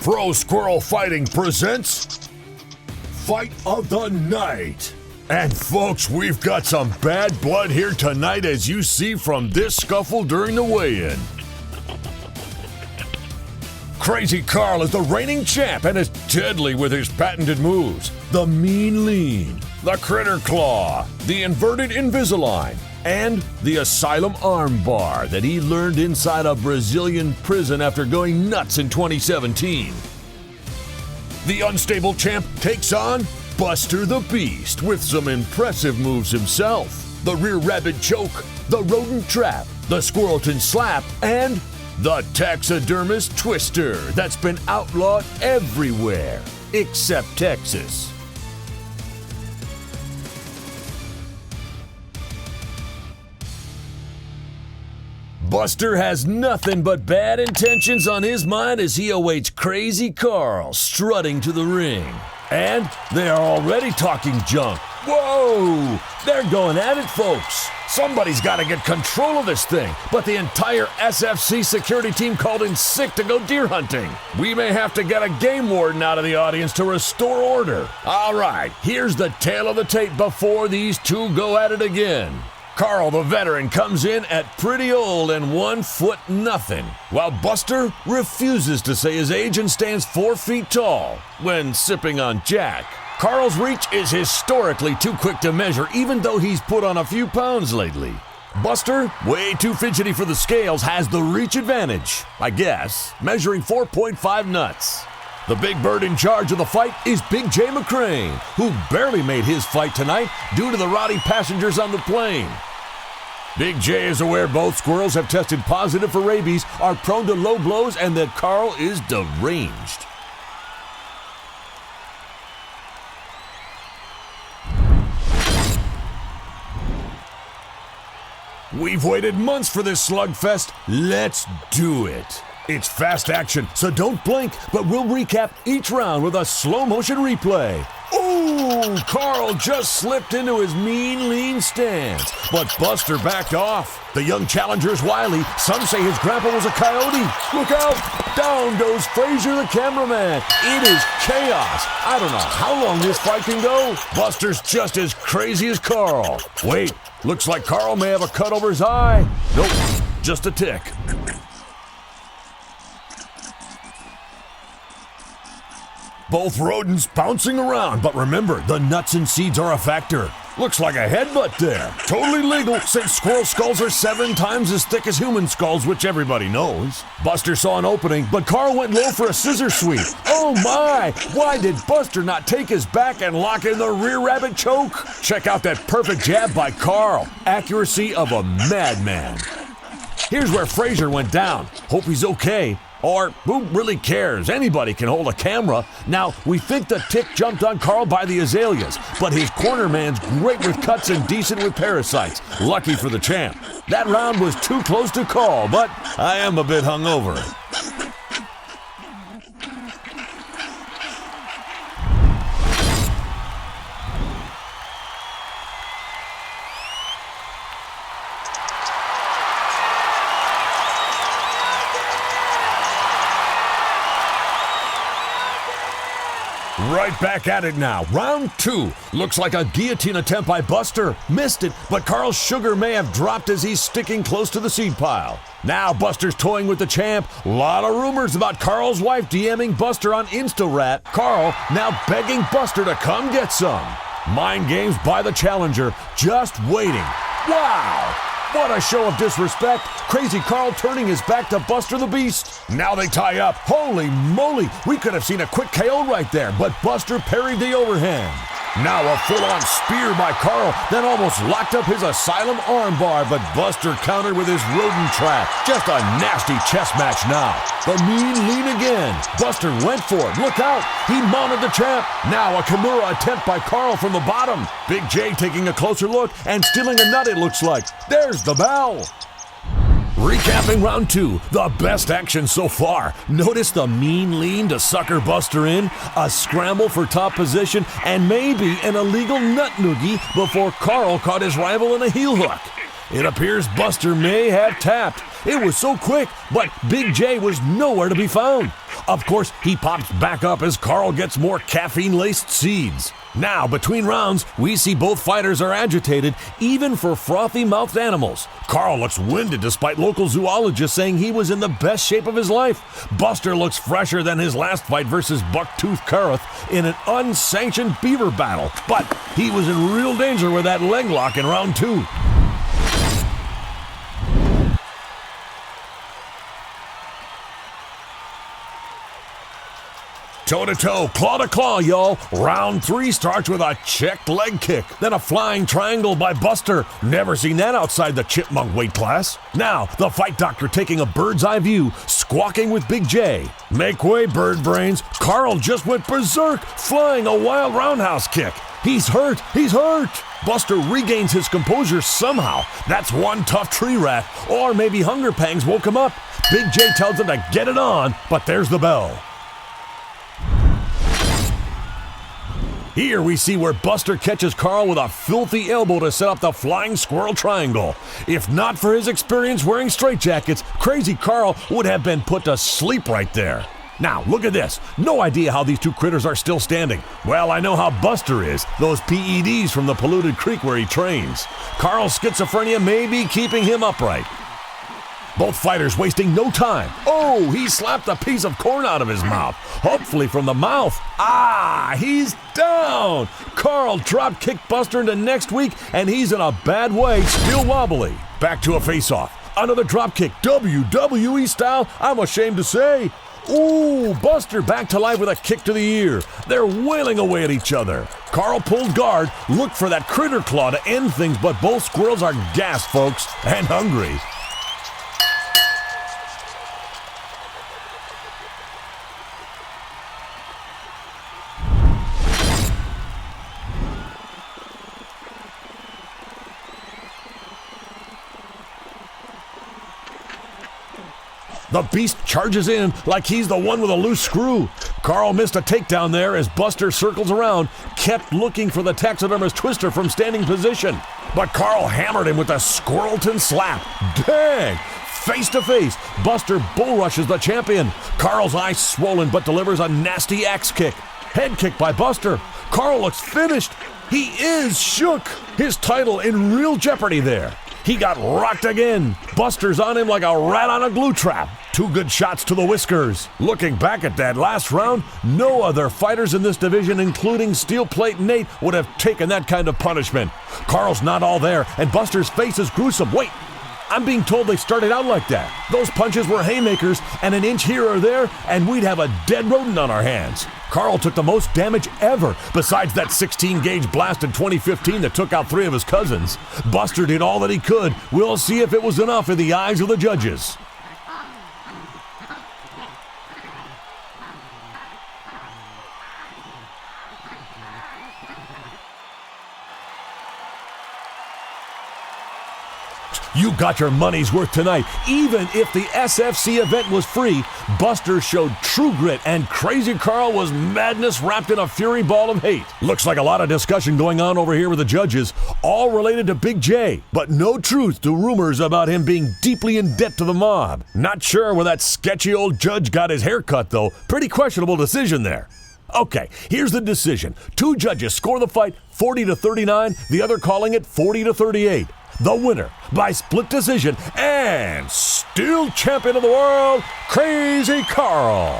Pro Squirrel Fighting presents Fight of the Night. And folks, we've got some bad blood here tonight, as you see from this scuffle during the weigh-in. Crazy Carl is the reigning champ and is deadly with his patented moves. The Mean Lean, the Critter Claw, the Inverted Invisalign, and the Asylum Armbar that he learned inside a Brazilian prison after going nuts in 2017. The unstable champ takes on Buster the Beast with some impressive moves himself. The Rear Rabbit Choke, the Rodent Trap, the Squirrelton Slap, and the Taxidermist Twister that's been outlawed everywhere except Texas. Buster has nothing but bad intentions on his mind as he awaits Crazy Carl strutting to the ring. And they are already talking junk. Whoa! They're going at it, folks. Somebody's got to get control of this thing, but the entire SFC security team called in sick to go deer hunting. We may have to get a game warden out of the audience to restore order. All right, here's the tale of the tape before these two go at it again. Carl, the veteran, comes in at pretty old and 1'0", while Buster refuses to say his age and stands 4 feet tall when sipping on Jack. Carl's reach is historically too quick to measure, even though he's put on a few pounds lately. Buster, way too fidgety for the scales, has the reach advantage, I guess, measuring 4.5 nuts. The big bird in charge of the fight is Big J McCrane, who barely made his fight tonight due to the rowdy passengers on the plane. Big J is aware both squirrels have tested positive for rabies, are prone to low blows, and that Carl is deranged. We've waited months for this slugfest. Let's do it. It's fast action, so don't blink, but we'll recap each round with a slow-motion replay. Ooh, Carl just slipped into his mean, lean stance, but Buster backed off. The young challenger's wily. Some say his grandpa was a coyote. Look out! Down goes Frazier, the cameraman. It is chaos. I don't know how long this fight can go. Buster's just as crazy as Carl. Wait, looks like Carl may have a cut over his eye. Nope, just a tick. Both rodents bouncing around, but remember, the nuts and seeds are a factor. Looks like a headbutt there. Totally legal, since squirrel skulls are 7 times as thick as human skulls, which everybody knows. Buster saw an opening, but Carl went low for a scissor sweep. Oh my! Why did Buster not take his back and lock in the Rear Rabbit Choke? Check out that perfect jab by Carl. Accuracy of a madman. Here's where Frazier went down. Hope he's okay. Or, who really cares? Anybody can hold a camera. Now, we think the tick jumped on Carl by the azaleas, but his corner man's great with cuts and decent with parasites. Lucky for the champ. That round was too close to call, but I am a bit hungover. Right back at it now. Round 2. Looks like a guillotine attempt by Buster. Missed it, but Carl's sugar may have dropped as he's sticking close to the seed pile. Now Buster's toying with the champ. Lot of rumors about Carl's wife DMing Buster on InstaRat. Carl now begging Buster to come get some. Mind games by the challenger, just waiting. Wow! What a show of disrespect. Crazy Carl turning his back to Buster the Beast. Now they tie up. Holy moly, we could have seen a quick KO right there, but Buster parried the overhand. Now a full-on spear by Carl, then almost locked up his Asylum Armbar, but Buster countered with his Rodent Trap. Just a nasty chess match now. The Mean Lean again. Buster went for it. Look out. He mounted the champ. Now a Kimura attempt by Carl from the bottom. Big J taking a closer look and stealing a nut, it looks like. There's the bell. Recapping round 2, the best action so far. Notice the Mean Lean to sucker Buster in, a scramble for top position, and maybe an illegal nut noogie before Carl caught his rival in a heel hook. It appears Buster may have tapped. It was so quick, but Big J was nowhere to be found. Of course, he pops back up as Carl gets more caffeine-laced seeds. Now, between rounds, we see both fighters are agitated, even for frothy-mouthed animals. Carl looks winded despite local zoologists saying he was in the best shape of his life. Buster looks fresher than his last fight versus Bucktooth Carruth in an unsanctioned beaver battle, but he was in real danger with that leg lock in round 2. Toe-to-toe, claw-to-claw, y'all. Round 3 starts with a checked leg kick, then a flying triangle by Buster. Never seen that outside the chipmunk weight class. Now, the fight doctor taking a bird's-eye view, squawking with Big J. Make way, bird brains. Carl just went berserk, flying a wild roundhouse kick. He's hurt, he's hurt. Buster regains his composure somehow. That's one tough tree rat, or maybe hunger pangs woke him up. Big J tells him to get it on, but there's the bell. Here we see where Buster catches Carl with a filthy elbow to set up the flying squirrel triangle. If not for his experience wearing straitjackets, Crazy Carl would have been put to sleep right there. Now, look at this. No idea how these two critters are still standing. Well, I know how Buster is. Those PEDs from the polluted creek where he trains. Carl's schizophrenia may be keeping him upright. Both fighters wasting no time. Oh, he slapped a piece of corn out of his mouth. Hopefully from the mouth. Ah, he's down. Carl drop kicked Buster into next week, and he's in a bad way, still wobbly. Back to a face-off. Another drop kick, WWE style, I'm ashamed to say. Ooh, Buster back to life with a kick to the ear. They're wailing away at each other. Carl pulled guard, looked for that critter claw to end things, but both squirrels are gassed, folks, and hungry. The beast charges in like he's the one with a loose screw. Carl missed a takedown there as Buster circles around, kept looking for the taxidermist twister from standing position. But Carl hammered him with a Squirrelton slap. Dang! Face to face, Buster bull rushes the champion. Carl's eyes swollen but delivers a nasty axe kick. Head kick by Buster. Carl looks finished. He is shook. His title in real jeopardy there. He got rocked again. Buster's on him like a rat on a glue trap. 2 good shots to the whiskers. Looking back at that last round, no other fighters in this division, including Steel Plate Nate, would have taken that kind of punishment. Carl's not all there, and Buster's face is gruesome. Wait, I'm being told they started out like that. Those punches were haymakers, and an inch here or there, and we'd have a dead rodent on our hands. Carl took the most damage ever, besides that 16-gauge blast in 2015 that took out 3 of his cousins. Buster did all that he could. We'll see if it was enough in the eyes of the judges. You got your money's worth tonight. Even if the SFC event was free, Buster showed true grit and Crazy Carl was madness wrapped in a fury ball of hate. Looks like a lot of discussion going on over here with the judges, all related to Big J, but no truth to rumors about him being deeply in debt to the mob. Not sure where that sketchy old judge got his hair cut, though. Pretty questionable decision there. Okay, here's the decision. 2 judges score the fight 40-39, the other calling it 40-38. The winner by split decision and still champion of the world, Crazy Carl.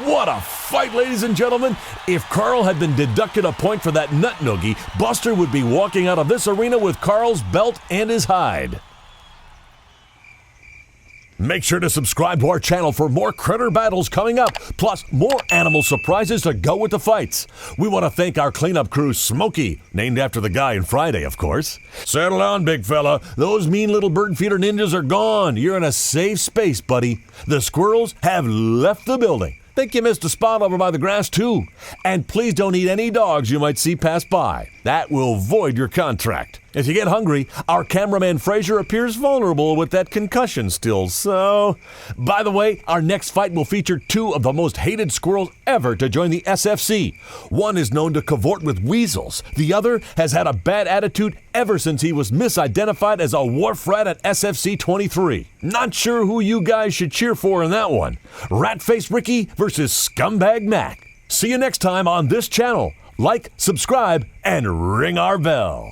What a fight, ladies and gentlemen. If Carl had been deducted a point for that nut noogie, Buster would be walking out of this arena with Carl's belt and his hide. Make sure to subscribe to our channel for more critter battles coming up, plus more animal surprises to go with the fights. We want to thank our cleanup crew, Smokey, named after the guy in Friday, of course. Settle down, big fella. Those mean little bird feeder ninjas are gone. You're in a safe space, buddy. The squirrels have left the building. Think you missed a spot over by the grass, too. And please don't eat any dogs you might see pass by. That will void your contract. If you get hungry, our cameraman Frazier appears vulnerable with that concussion still, so... By the way, our next fight will feature two of the most hated squirrels ever to join the SFC. One is known to cavort with weasels. The other has had a bad attitude ever since he was misidentified as a wharf rat at SFC 23. Not sure who you guys should cheer for in that one. Rat-Faced Ricky versus Scumbag Mac. See you next time on this channel. Like, subscribe, and ring our bell.